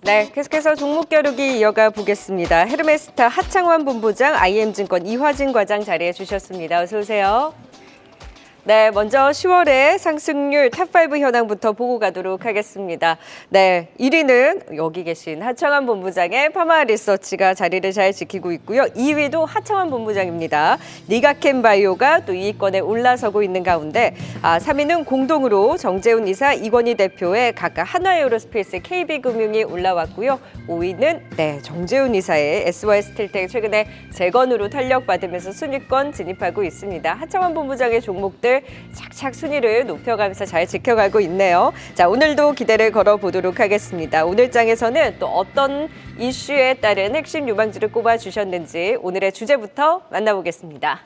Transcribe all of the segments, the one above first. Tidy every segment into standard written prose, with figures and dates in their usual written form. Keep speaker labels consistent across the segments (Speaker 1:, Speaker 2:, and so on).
Speaker 1: 네, 계속해서 종목 겨루기 이어가 보겠습니다. 헤르메스타 하창원 본부장, IM증권 이화진 과장 자리해 주셨습니다. 어서 오세요. 네, 먼저 10월의 상승률 탑5 현황부터 보고 가도록 하겠습니다. 네, 1위는 여기 계신 하창원 본부장의 파마 리서치가 자리를 잘 지키고 있고요. 2위도 하창원 본부장입니다. 니가켄 바이오가 또 2위권에 올라서고 있는 가운데 3위는 공동으로 정재훈 이사, 이건희 대표의 각각 한화에어로스페이스, KB금융이 올라왔고요. 5위는 정재훈 이사의 SY스틸텍 최근에 재건으로 탄력받으면서 순위권 진입하고 있습니다. 하창원 본부장의 종목들 착착 순위를 높여가면서 잘 지켜가고 있네요. 자, 오늘도 기대를 걸어보도록 하겠습니다. 오늘 장에서는 또 어떤 이슈에 따른 핵심 유망주를 꼽아주셨는지 오늘의 주제부터 만나보겠습니다.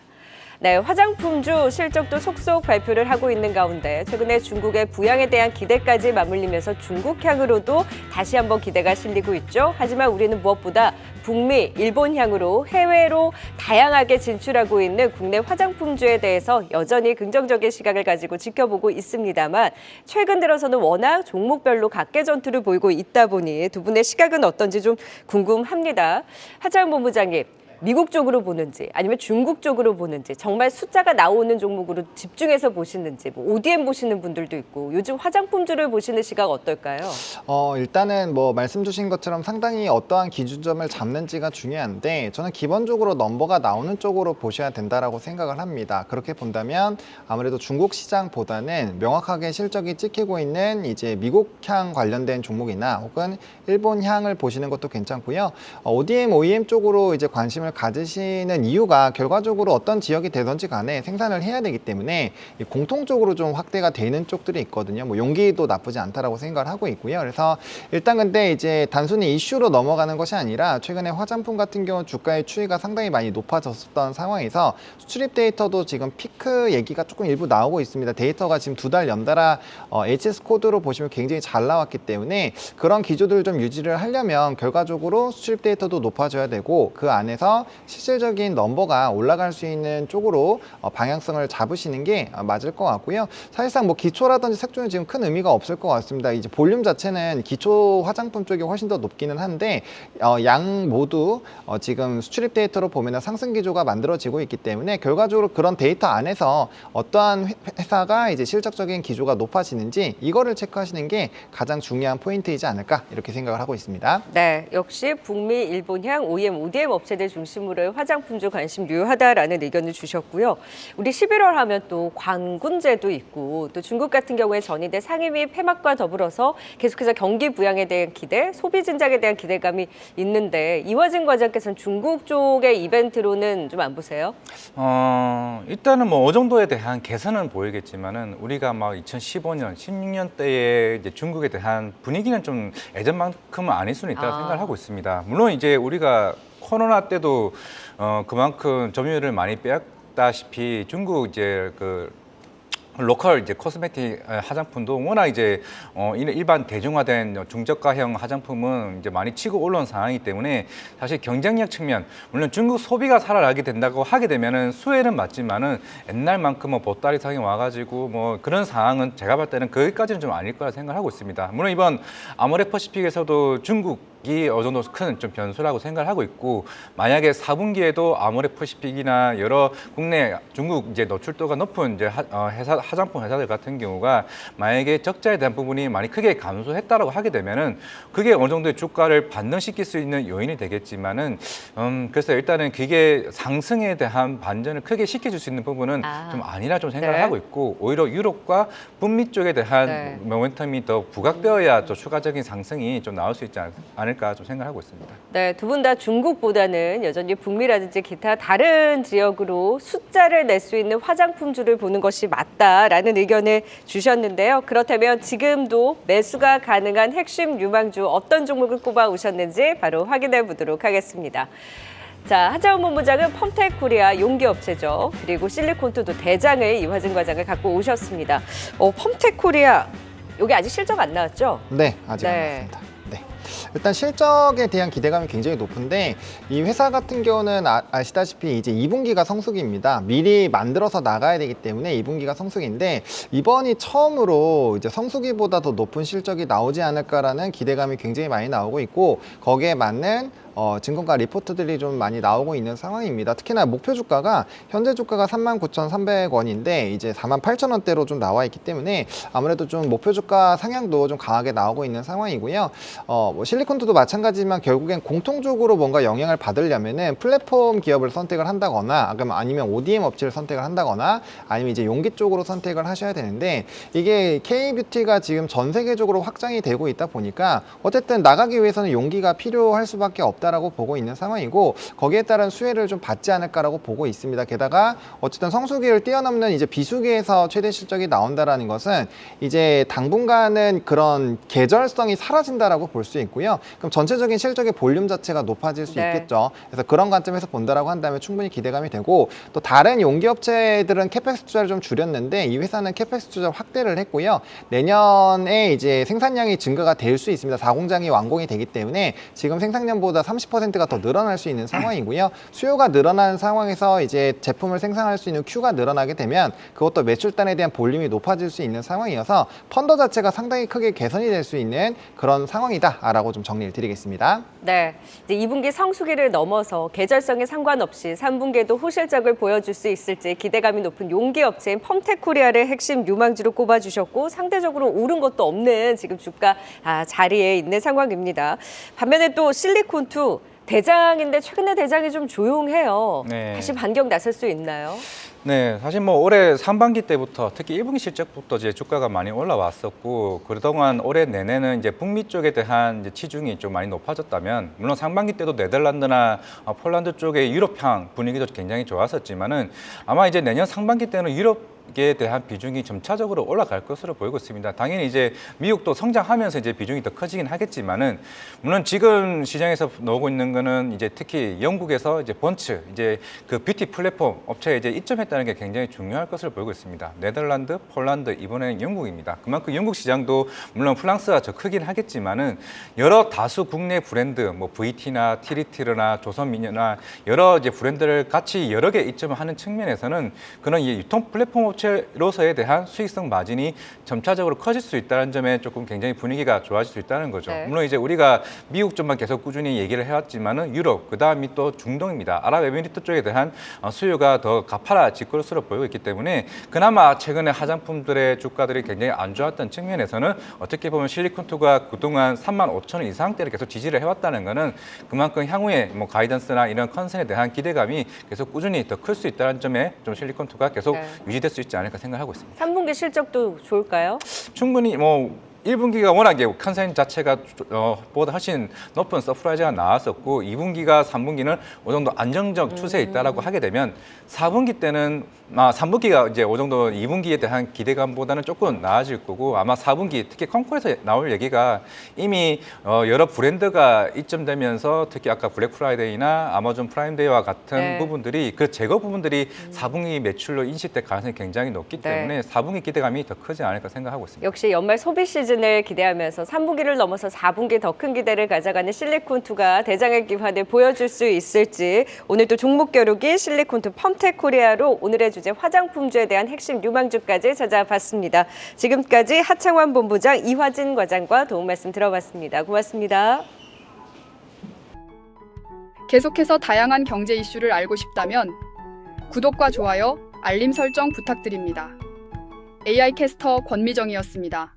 Speaker 1: 네, 화장품주 실적도 속속 발표를 하고 있는 가운데 최근에 중국의 부양에 대한 기대까지 맞물리면서 중국향으로도 다시 한번 기대가 실리고 있죠. 하지만 우리는 무엇보다 북미, 일본향으로 해외로 다양하게 진출하고 있는 국내 화장품주에 대해서 여전히 긍정적인 시각을 가지고 지켜보고 있습니다만 최근 들어서는 워낙 종목별로 각계 전투를 보이고 있다 보니 두 분의 시각은 어떤지 좀 궁금합니다. 하창원 본부장님. 미국 쪽으로 보는지 아니면 중국 쪽으로 보는지 정말 숫자가 나오는 종목으로 집중해서 보시는지 ODM 보시는 분들도 있고 요즘 화장품주를 보시는 시각 어떨까요?
Speaker 2: 일단은 말씀 주신 것처럼 상당히 어떠한 기준점을 잡는지가 중요한데 저는 기본적으로 넘버가 나오는 쪽으로 보셔야 된다라고 생각을 합니다. 그렇게 본다면 아무래도 중국 시장보다는 명확하게 실적이 찍히고 있는 이제 미국향 관련된 종목이나 혹은 일본향을 보시는 것도 괜찮고요. ODM, OEM 쪽으로 이제 관심을 가지시는 이유가 결과적으로 어떤 지역이 되든지 간에 생산을 해야 되기 때문에 공통적으로 좀 확대가 되는 쪽들이 있거든요. 용기도 나쁘지 않다라고 생각을 하고 있고요. 그래서 일단 근데 이제 단순히 이슈로 넘어가는 것이 아니라 최근에 화장품 같은 경우 주가의 추이가 상당히 많이 높아졌었던 상황에서 수출입 데이터도 지금 피크 얘기가 조금 일부 나오고 있습니다. 데이터가 지금 2달 연달아 HS 코드로 보시면 굉장히 잘 나왔기 때문에 그런 기조들을 좀 유지를 하려면 결과적으로 수출입 데이터도 높아져야 되고 그 안에서 실질적인 넘버가 올라갈 수 있는 쪽으로 방향성을 잡으시는 게 맞을 것 같고요. 사실상 기초라든지 색조는 지금 큰 의미가 없을 것 같습니다. 이제 볼륨 자체는 기초 화장품 쪽이 훨씬 더 높기는 한데 양 모두 지금 수출입 데이터로 보면 상승 기조가 만들어지고 있기 때문에 결과적으로 그런 데이터 안에서 어떠한 회사가 이제 실적적인 기조가 높아지는지 이거를 체크하시는 게 가장 중요한 포인트이지 않을까 이렇게 생각을 하고 있습니다.
Speaker 1: 네, 역시 북미, 일본향, OEM, ODM 업체들 중심으로 화장품주 관심 유효하다라는 의견을 주셨고요. 우리 11월 하면 또 관군제도 있고 또 중국 같은 경우에 전이대 상임위 폐막과 더불어서 계속해서 경기 부양에 대한 기대, 소비 진작에 대한 기대감이 있는데 이화진 과장께서는 중국 쪽의 이벤트로는 좀 안 보세요?
Speaker 3: 일단은 어느 정도에 대한 개선은 보이겠지만은 우리가 2015년, 16년대에 이제 중국에 대한 분위기는 좀 예전만큼은 아닐 수는 있다고 생각을 하고 있습니다. 물론 이제 우리가 코로나 때도 그만큼 점유율을 많이 빼앗다시피 중국 이제 로컬 이제 코스메틱 화장품도 워낙 이제 일반 대중화된 중저가형 화장품은 이제 많이 치고 올라온 상황이기 때문에 사실 경쟁력 측면 물론 중국 소비가 살아나게 된다고 하게 되면은 수혜는 맞지만은 옛날만큼 보따리 상에 와가지고 그런 상황은 제가 봤을 때는 거기까지는 좀 아닐 거라 생각하고 있습니다. 물론 이번 아모레퍼시픽에서도 중국이 어느 정도 큰 좀 변수라고 생각을 하고 있고 만약에 4분기에도 아모레퍼시픽이나 여러 국내 중국 이제 노출도가 높은 이제 화장품 회사들 같은 경우가 만약에 적자에 대한 부분이 많이 크게 감소했다라고 하게 되면은 그게 어느 정도의 주가를 반등시킬 수 있는 요인이 되겠지만은 그래서 일단은 그게 상승에 대한 반전을 크게 시켜줄 수 있는 부분은 좀 아니라 좀 생각을 하고 있고 오히려 유럽과 북미 쪽에 대한 모멘텀이 더 부각되어야 또 추가적인 상승이 좀 나올 수 있지 않을까 좀 생각하고 있습니다.
Speaker 1: 네, 두 분 다 중국보다는 여전히 북미라든지 기타 다른 지역으로 숫자를 낼 수 있는 화장품주를 보는 것이 맞다라는 의견을 주셨는데요. 그렇다면 지금도 매수가 가능한 핵심 유망주 어떤 종목을 꼽아 오셨는지 바로 확인해 보도록 하겠습니다. 자, 하창원 본부장은 펌텍 코리아 용기업체죠. 그리고 실리콘투도 대장을 이화진 과장을 갖고 오셨습니다. 펌텍 코리아 여기 아직 실적 안 나왔죠?
Speaker 2: 네, 아직 안 나왔습니다. 네. 일단 실적에 대한 기대감이 굉장히 높은데 이 회사 같은 경우는 아시다시피 이제 2분기가 성수기입니다. 미리 만들어서 나가야 되기 때문에 2분기가 성수기인데 이번이 처음으로 이제 성수기보다 더 높은 실적이 나오지 않을까라는 기대감이 굉장히 많이 나오고 있고 거기에 맞는 증권가 리포트들이 좀 많이 나오고 있는 상황입니다. 특히나 목표 주가가 현재 주가가 39,300원인데 이제 48,000원대로 좀 나와 있기 때문에 아무래도 좀 목표 주가 상향도 좀 강하게 나오고 있는 상황이고요. 뭐 실리콘투도 마찬가지지만 결국엔 공통적으로 뭔가 영향을 받으려면은 플랫폼 기업을 선택을 한다거나 아니면 ODM 업체를 선택을 한다거나 아니면 이제 용기 쪽으로 선택을 하셔야 되는데 이게 K뷰티가 지금 전 세계적으로 확장이 되고 있다 보니까 어쨌든 나가기 위해서는 용기가 필요할 수밖에 없다라고 보고 있는 상황이고 거기에 따른 수혜를 좀 받지 않을까라고 보고 있습니다. 게다가 어쨌든 성수기를 뛰어넘는 이제 비수기에서 최대 실적이 나온다라는 것은 이제 당분간은 그런 계절성이 사라진다라고 볼 수 있고요. 그럼 전체적인 실적의 볼륨 자체가 높아질 수 있겠죠. 그래서 그런 관점에서 본다라고 한다면 충분히 기대감이 되고 또 다른 용기 업체들은 캐펙스 투자를 좀 줄였는데 이 회사는 캐펙스 투자 확대를 했고요. 내년에 이제 생산량이 증가가 될 수 있습니다. 4공장이 완공이 되기 때문에 지금 생산량보다 30%가 더 늘어날 수 있는 상황이고요. 수요가 늘어나는 상황에서 이제 제품을 생산할 수 있는 큐가 늘어나게 되면 그것도 매출단에 대한 볼륨이 높아질 수 있는 상황이어서 펀더 자체가 상당히 크게 개선이 될 수 있는 그런 상황이다라고 좀 정리를 드리겠습니다.
Speaker 1: 네, 이제 2분기 성수기를 넘어서 계절성에 상관없이 3분기에도 호실적을 보여줄 수 있을지 기대감이 높은 용기 업체인 펌텍코리아를 핵심 유망주로 꼽아주셨고 상대적으로 오른 것도 없는 지금 주가 자리에 있는 상황입니다. 반면에 또 실리콘투 대장인데 최근에 대장이 좀 조용해요.
Speaker 3: 네.
Speaker 1: 다시 반격 나설 수 있나요?
Speaker 3: 네, 사실 뭐 올해 상반기 때부터 특히 1분기 실적부터 이제 주가가 많이 올라왔었고 그동안 올해 내내는 이제 북미 쪽에 대한 이제 치중이 좀 많이 높아졌다면 물론 상반기 때도 네덜란드나 폴란드 쪽의 유럽향 분위기도 굉장히 좋았었지만은 아마 이제 내년 상반기 때는 유럽에 대한 비중이 점차적으로 올라갈 것으로 보이고 있습니다. 당연히 이제 미국도 성장하면서 이제 비중이 더 커지긴 하겠지만은 물론 지금 시장에서 나오고 있는 거는 이제 특히 영국에서 이제 번츠 이제 그 뷰티 플랫폼 업체에 이제 입점했다는 게 굉장히 중요할 것으로 보이고 있습니다. 네덜란드, 폴란드, 이번에는 영국입니다. 그만큼 영국 시장도 물론 프랑스가 더 크긴 하겠지만은 여러 다수 국내 브랜드 뭐 VT나 티리티르나 조선미녀나 여러 이제 브랜드를 같이 여러 개 입점을 하는 측면에서는 그런 이 유통 플랫폼 업체로서에 대한 수익성 마진이 점차적으로 커질 수 있다는 점에 조금 굉장히 분위기가 좋아질 수 있다는 거죠.
Speaker 1: 네.
Speaker 3: 물론 이제 우리가 미국 쪽만 계속 꾸준히 얘기를 해왔지만은 유럽, 그 다음이 또 중동입니다. 아랍에미리트 쪽에 대한 수요가 더 가파라질 것으로 보이고 있기 때문에 그나마 최근에 화장품들의 주가들이 굉장히 안 좋았던 측면에서는 어떻게 보면 실리콘투가 그동안 35,000원 이상대를 계속 지지를 해왔다는 거는 그만큼 향후에 뭐 가이던스나 이런 컨센에 대한 기대감이 계속 꾸준히 더 클 수 있다는 점에 좀 실리콘투가 계속 유지될 수 있지 않을까 생각하고 있습니다.
Speaker 1: 3분기 실적도 좋을까요?
Speaker 3: 충분히 뭐 1분기가 워낙에 컨센 자체가 보다 훨씬 높은 서프라이즈가 나왔었고 2분기가 3분기는 어느 정도 안정적 추세에 있다라고 하게 되면 4분기 때는 3분기가 이제 어느 정도 2분기에 대한 기대감보다는 조금 나아질 거고 아마 4분기 특히 컨코에서 나올 얘기가 이미 여러 브랜드가 입점되면서 특히 아까 블랙 프라이데이나 아마존 프라임데이와 같은 부분들이 그 제거 부분들이 4분기 매출로 인식될 가능성이 굉장히 높기 때문에 4분기 기대감이 더 크지 않을까 생각하고 있습니다.
Speaker 1: 역시 연말 소비 시즌을 기대하면서 3분기를 넘어서 4분기 더 큰 기대를 가져가는 실리콘투가 대장의 기반을 보여줄 수 있을지 오늘 또 종목 겨루기 실리콘투 펌텍코리아로 오늘의 주제 화장품주에 대한 핵심 유망주까지 찾아봤습니다. 지금까지 하창완 본부장 이화진 과장과 도움 말씀 들어봤습니다. 고맙습니다.
Speaker 4: 계속해서 다양한 경제 이슈를 알고 싶다면 구독과 좋아요, 알림 설정 부탁드립니다. AI 캐스터 권미정이었습니다.